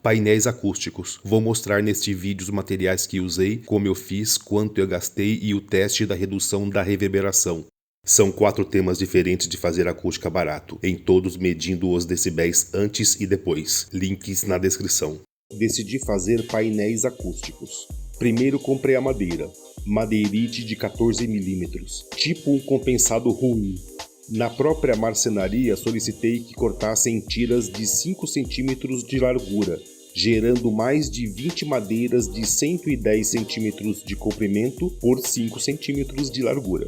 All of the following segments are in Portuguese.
Painéis acústicos. Vou mostrar neste vídeo os materiais que usei, como eu fiz, quanto eu gastei e o teste da redução da reverberação. São 4 temas diferentes de fazer acústica barato, em todos medindo os decibéis antes e depois. Links na descrição. Decidi fazer painéis acústicos. Primeiro comprei a madeira, madeirite de 14 mm, tipo um compensado ruim. Na própria marcenaria solicitei que cortassem tiras de 5 cm de largura, gerando mais de 20 madeiras de 110 cm de comprimento por 5 cm de largura.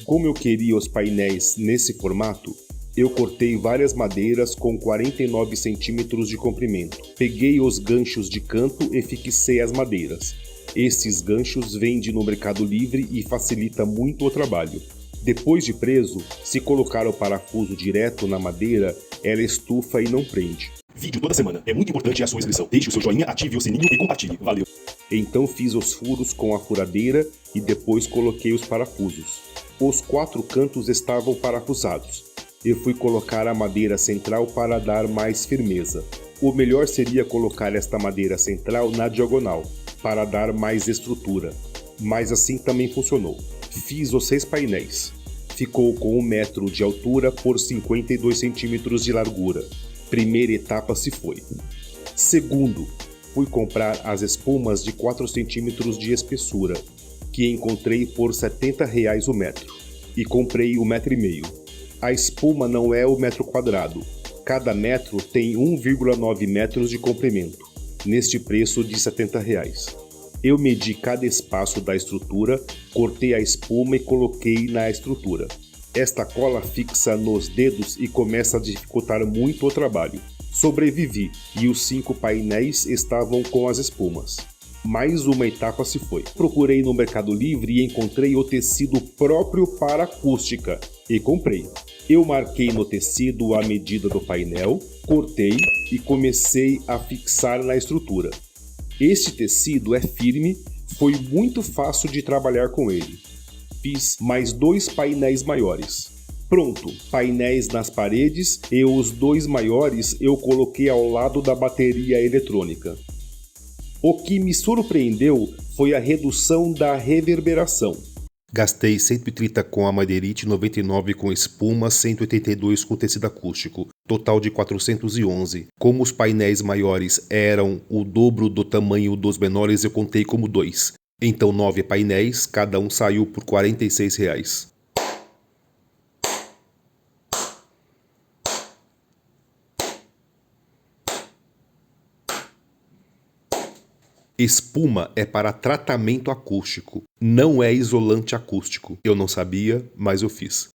Como eu queria os painéis nesse formato, eu cortei várias madeiras com 49 cm de comprimento. Peguei os ganchos de canto e fixei as madeiras. Esses ganchos vendem no Mercado Livre e facilita muito o trabalho. Depois de preso, se colocar o parafuso direto na madeira, ela estufa e não prende. Vídeo toda semana. É muito importante a sua inscrição. Deixe o seu joinha, ative o sininho e compartilhe. Valeu! Então fiz os furos com a furadeira e depois coloquei os parafusos. Os 4 cantos estavam parafusados. Eu fui colocar a madeira central para dar mais firmeza. O melhor seria colocar esta madeira central na diagonal, para dar mais estrutura. Mas assim também funcionou. Fiz os 6 painéis. Ficou com 1 metro de altura por 52 centímetros de largura. Primeira etapa se foi. Segundo, fui comprar as espumas de 4 centímetros de espessura, que encontrei por R$ 70 o metro, e comprei 1,5 metro. A espuma não é o metro quadrado. Cada metro tem 1,9 metros de comprimento, neste preço de R$ 70. Eu medi cada espaço da estrutura, cortei a espuma e coloquei na estrutura. Esta cola fixa nos dedos e começa a dificultar muito o trabalho. Sobrevivi e os 5 painéis estavam com as espumas. Mais uma etapa se foi. Procurei no Mercado Livre e encontrei o tecido próprio para acústica e comprei. Eu marquei no tecido a medida do painel, cortei e comecei a fixar na estrutura. Este tecido é firme, foi muito fácil de trabalhar com ele. Fiz mais 2 painéis maiores. Pronto, painéis nas paredes e os 2 maiores eu coloquei ao lado da bateria eletrônica. O que me surpreendeu foi a redução da reverberação. Gastei 130 com a madeirite, 99 com espuma, 182 com tecido acústico, total de 411. Como os painéis maiores eram o dobro do tamanho dos menores, eu contei como 2. Então 9 painéis, cada um saiu por R$ 46. Espuma é para tratamento acústico, não é isolante acústico. Eu não sabia, mas eu fiz.